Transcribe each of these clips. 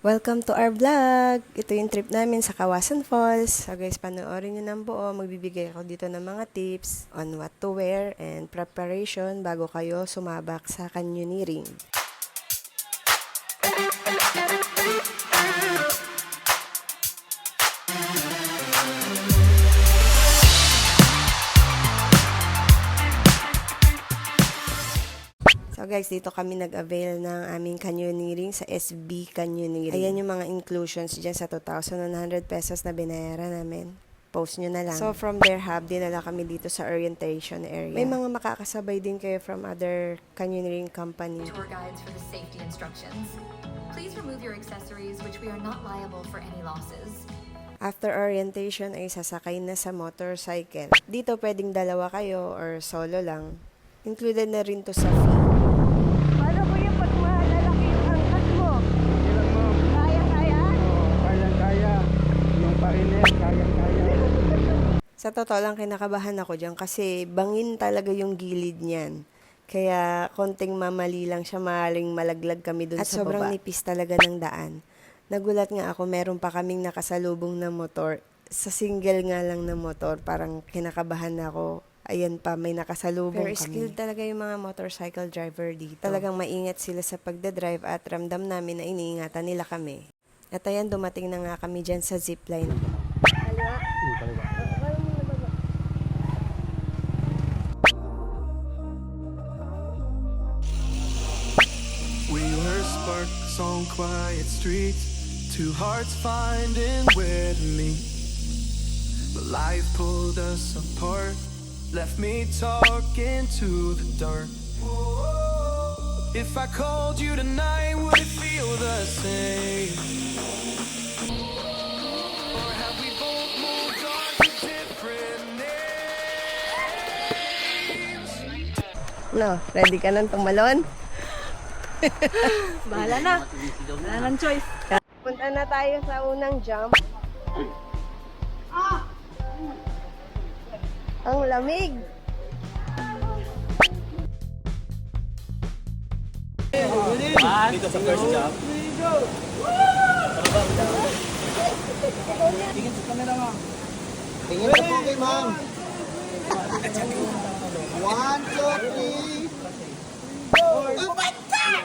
Welcome to our vlog! Ito yung trip namin sa Kawasan Falls. So guys, panoorin nyo ng buo. Magbibigay ako dito ng mga tips on what to wear and preparation bago kayo sumabak sa canyoneering. So guys, dito kami nag-avail ng aming canyoneering sa SB Canyoneering. Ayan yung mga inclusions dyan sa 2,100 pesos na binayaran namin. Post nyo na lang. So from their hub, dinala kami dito sa orientation area. May mga makakasabay din kayo from other canyoneering company. Tour guides for the safety instructions. Please remove your accessories which we are not liable for any losses. After orientation ay sasakay na sa motorcycle. Dito pwedeng dalawa kayo or solo lang. Included na rin to sa fee. Paano po yung pag malalaki yung angkat mo? Ilan mo? Kaya-kaya? Oo, kayang-kaya. Yung pailit, kayang-kaya. Sa totoo lang, kinakabahan ako dyan kasi bangin talaga yung gilid niyan. Kaya konting mamali lang siya, maaaring malaglag kami dun sa baba. At sobrang nipis talaga ng daan. Nagulat nga ako, meron pa kaming nakasalubong na motor. Sa single nga lang na motor, parang kinakabahan ako. Ayan pa, may nakasalubong kami. Pero skilled talaga yung mga motorcycle driver dito. Talagang maingat sila sa pagdadrive at ramdam namin na iniingatan nila kami. At ayan, dumating na nga kami dyan sa zipline. We were sparks on quiet streets, two hearts finding where to meet. But life pulled us apart, left me talking to the dark. If I called you tonight, would it feel the same? Or have we both moved on to different names? No, ready ka nang tumalon? Bahala na. Wala nang choice. Punta na tayo sa unang jump. Ang lamig! Dito sa first job. Tingin sa camera, ma'am. Tingin sa po kay ma'am. 1, 2, 3. Oh my God!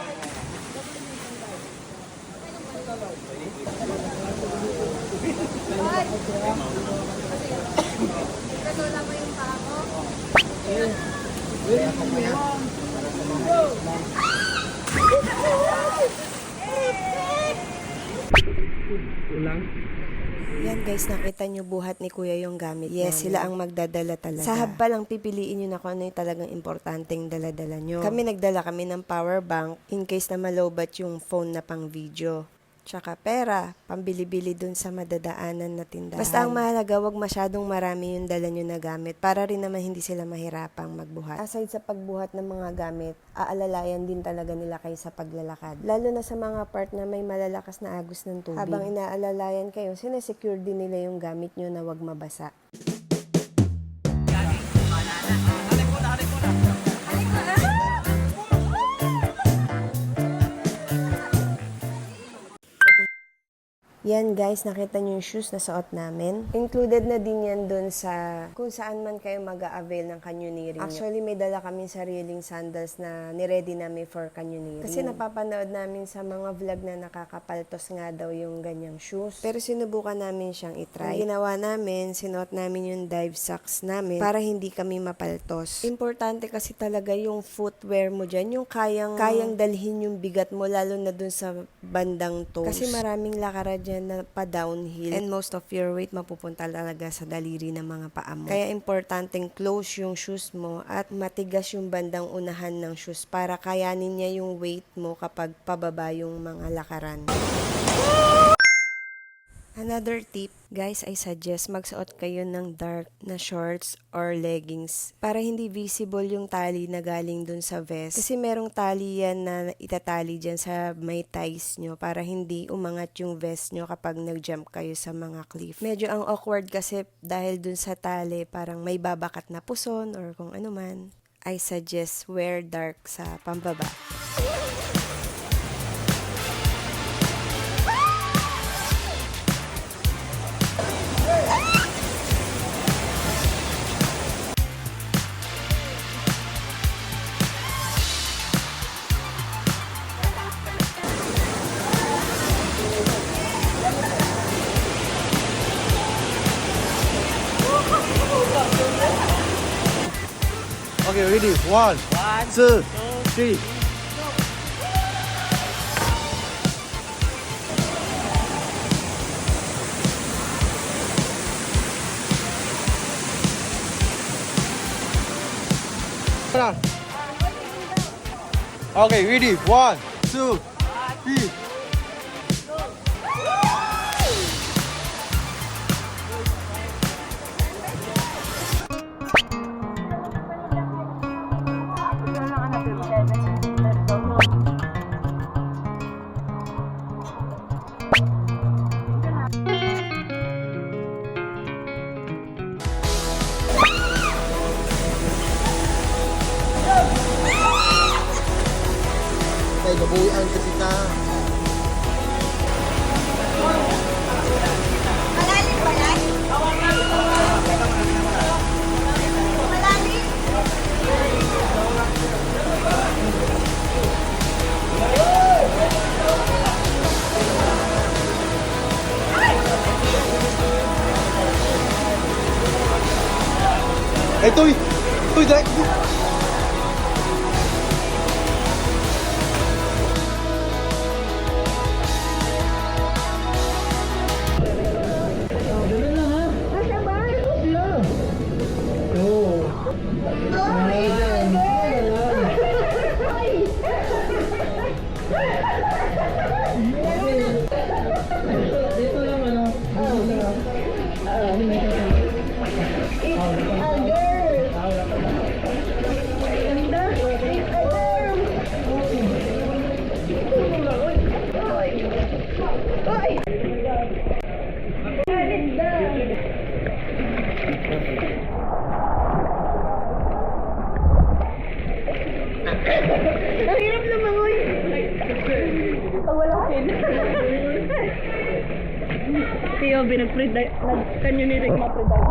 Yan guys, nakita nyo buhat ni Kuya yung gamit. Yes, sila ang magdadala talaga. Sa hub pa lang pipiliin nyo na kung ano yung talagang importanteng dala-dala nyo. Kami nagdala kami ng power bank in case na malobat yung phone na pang video. Tsaka pera, pambili-bili dun sa madadaanan na tindahan. Basta ang mahalaga, wag masyadong marami yung dala nyo na gamit para rin naman hindi sila mahirapang magbuhat. Aside sa pagbuhat ng mga gamit, aalalayan din talaga nila kayo sa paglalakad. Lalo na sa mga part na may malalakas na agos ng tubig. Habang inaalalayan kayo, sinesecure din nila yung gamit nyo na wag mabasa. Yan guys, nakita nyo yung shoes na suot namin. Included na din yan dun sa kung saan man kayo mag-a-avail ng canyoneering. Actually, may dala kami sariling sandals na niready namin for canyoneering. Kasi napapanood namin sa mga vlog na nakakapaltos nga daw yung ganyang shoes. Pero sinubukan namin siyang itry. Ang ginawa namin, sinuot namin yung dive socks namin para hindi kami mapaltos. Importante kasi talaga yung footwear mo dyan, yung kayang dalhin yung bigat mo, lalo na dun sa bandang toes. Kasi maraming lakaran dyan na pa-downhill and most of your weight mapupunta talaga sa daliri ng mga paa mo. Kaya importanteng close yung shoes mo at matigas yung bandang unahan ng shoes para kayanin niya yung weight mo kapag pababa yung mga lakaran. Another tip, guys, I suggest magsuot kayo ng dark na shorts or leggings para hindi visible yung tali na galing dun sa vest. Kasi merong tali yan na itatali dyan sa may ties nyo para hindi umangat yung vest nyo kapag nag-jump kayo sa mga cliff. Medyo ang awkward kasi dahil dun sa tali parang may babakat na puson or kung ano man. I suggest wear dark sa pambaba. Okay, ready? One, two, three. Okay, ready? One, two, three. Ay, nabuhian kasi na. Malalim ba yan? Malalim? Ay, Toy! Toy, dahil! Mahirap lumangoy. Pag walang pin. Tiyo, nag-canyoneering ma-pre-dive.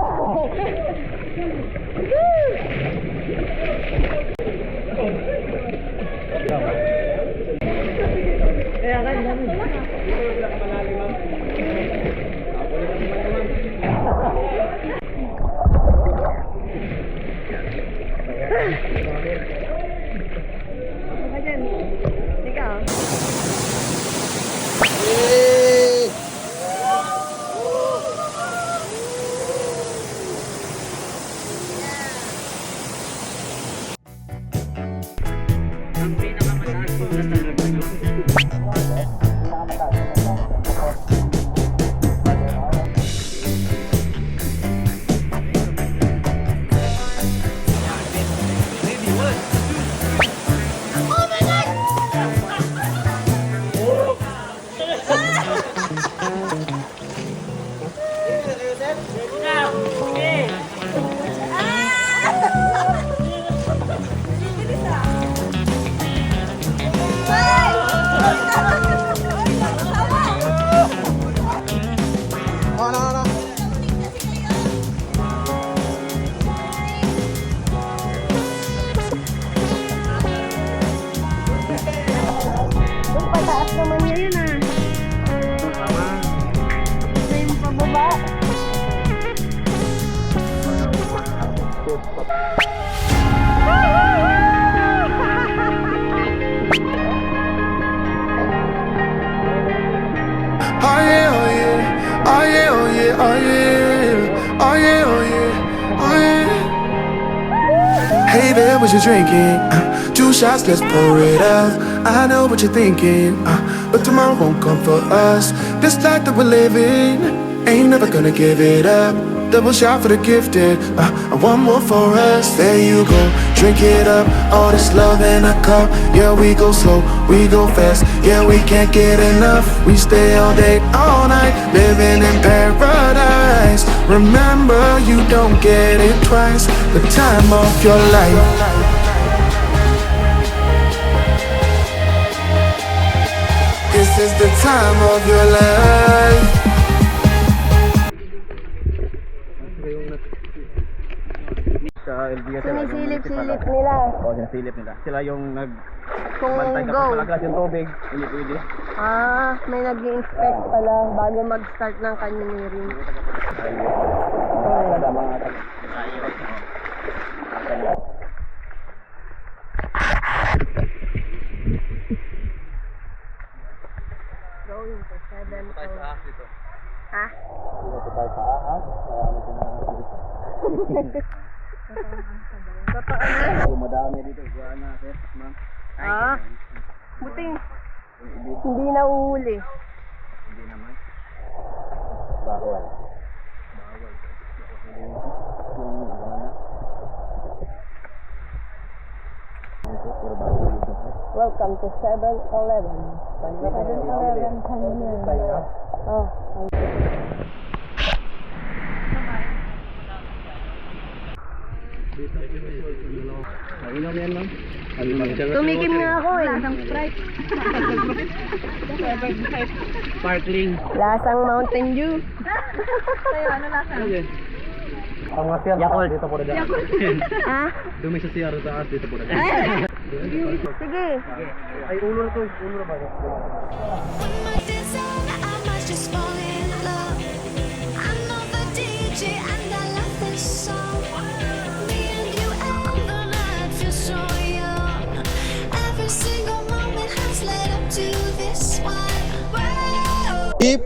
Kaya ka, dami. Ikaw. Yay! Ano, ano? Yung pataas naman niya yun ah. Ito yung pababa. Oh yeah, oh yeah, oh yeah, oh yeah, oh yeah, oh yeah, oh yeah, oh yeah. Hey there, what you drinking? 2 shots, let's pour it up. I know what you're thinking, but tomorrow won't come for us. This life that we're living, ain't never gonna give it up. Double shot for the gifted, and one more for us. There you go, drink it up. All this love in a cup. Yeah, we go slow, we go fast. Yeah, we can't get enough. We stay all day, all night, living in paradise. Remember, you don't get it twice. The time of your life. This is the time of your life. Sa LBS Sinisilip-silip nila. O, sinasilip nila. Sila yung Kung bantay go. kapag malakas yung tubig. Hindi pwede. Ah, may nag-i-inspect pala bago mag-start ng canyoneering. Ada mga going to 7. Tayo sa ahas dito. Ha? Dito tayo sa ahas. Marami din na ahas dito. Totoo na. So, madami dito. Buwan natin, ma'am. Ah. Buti. Hindi na uhuli. Hindi naman. Bawal. Bawal. Yung ano na. Puro bawal dito. Welcome to 7-Eleven. 7-Eleven Canyoneering. Oh, Nainom yan, ma'am. tumikim nga ako eh. Sparkling. Lasang Mountain Dew. Ang mga siyar Yakult dito po na daan. Ha? Dumi sa siyar sa taas dito po na daan. Sige. Ay, ulo na to. Ulo na ba? When my days are, I might just fall in love. I know the DJ and I love this song. Me and you and the night feel so young. Every single moment has led up to this one. Whoa. Beep!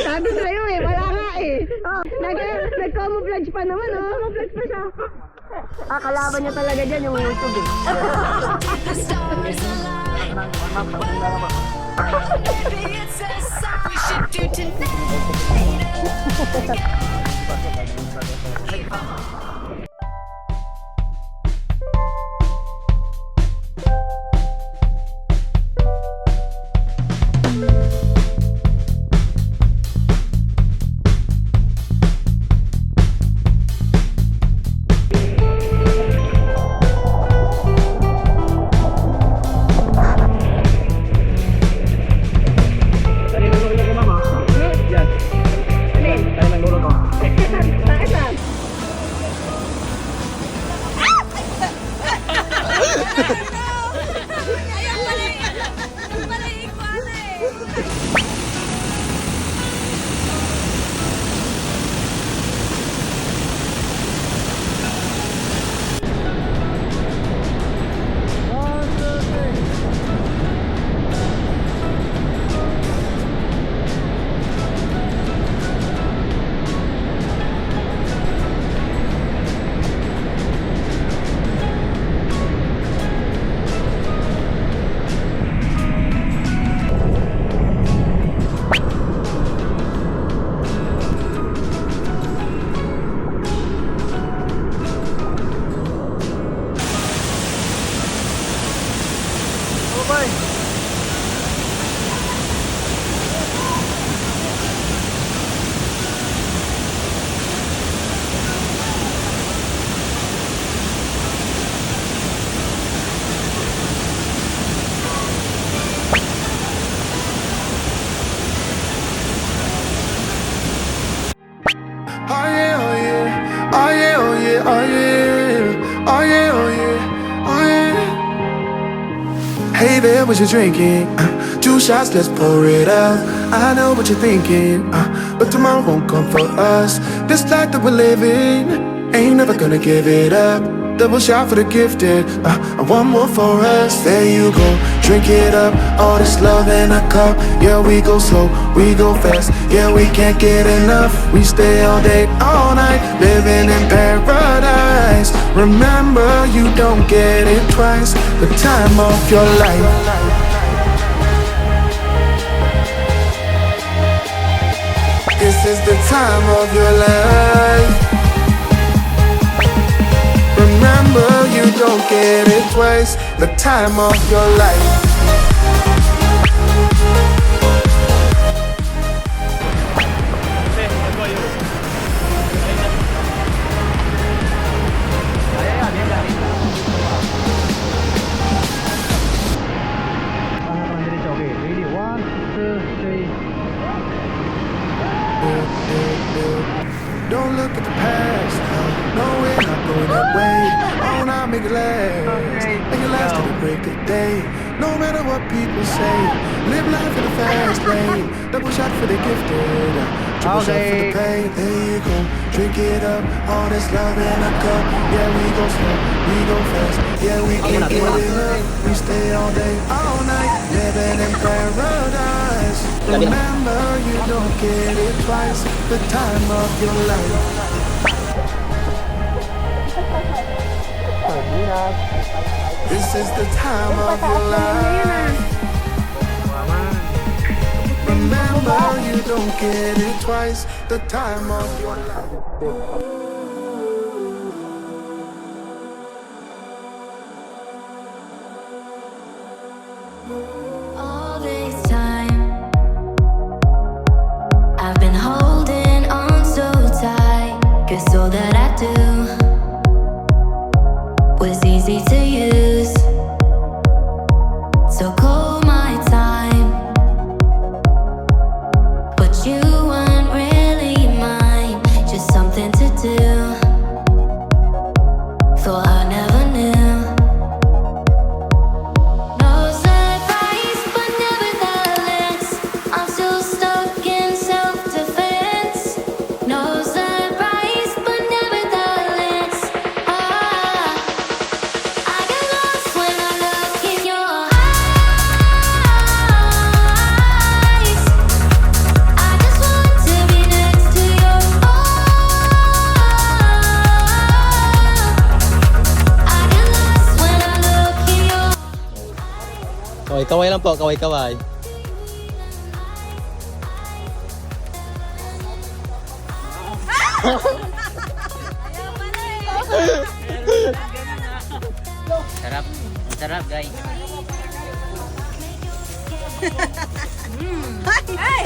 Sabi sa'yo eh, wala nga eh. Oh, nag-camouflage pa naman oh. Camouflage pa siya. Kalaban niya talaga dyan yung YouTube eh. The stars align. Maybe it's a song we should do tonight. Oh yeah, oh yeah, oh yeah, oh yeah, oh yeah, oh yeah, oh yeah, oh yeah. Hey there, what you drinking? 2 shots, let's pour it up. I know what you're thinking, but tomorrow won't come for us. This life that we're living, ain't never gonna give it up. Double shot for the gifted, and one more for us. There you go, drink it up. All this love in a cup. Yeah, we go slow, we go fast. Yeah, we can't get enough. We stay all day, all night, living in paradise. Remember, you don't get it twice. The time of your life. This is the time of your life. Remember, you don't get it twice. The time of your life. Don't look at the past. No, we're not going that way. Oh, now make it last. Make it last to the break of day. No matter what people say, live life in a fast lane. Double shot for the gifted, triple shot for the pain. There you go, drink it up, all this love in a cup. Yeah, we go slow, we go fast. Yeah, we can't get enough. We stay all day, all night, living in paradise. Remember, you don't get it twice. The time of your life. This is the time of your life. Remember, you don't get it twice. The time of your life. All this time, I've been holding on so tight, 'cause all that I do was easy to use. So call my time, but you weren't really mine, just something to do. Thought I never knew. No surprise, but nevertheless, I'm still stuck in self-defense. No surprise, but nevertheless, I get lost when I look in your eyes. I just want to be next to your I get lost when I look in your Kaway-kaway lang po, kaway-kaway. Sarap. Ang sarap, guys. Ay,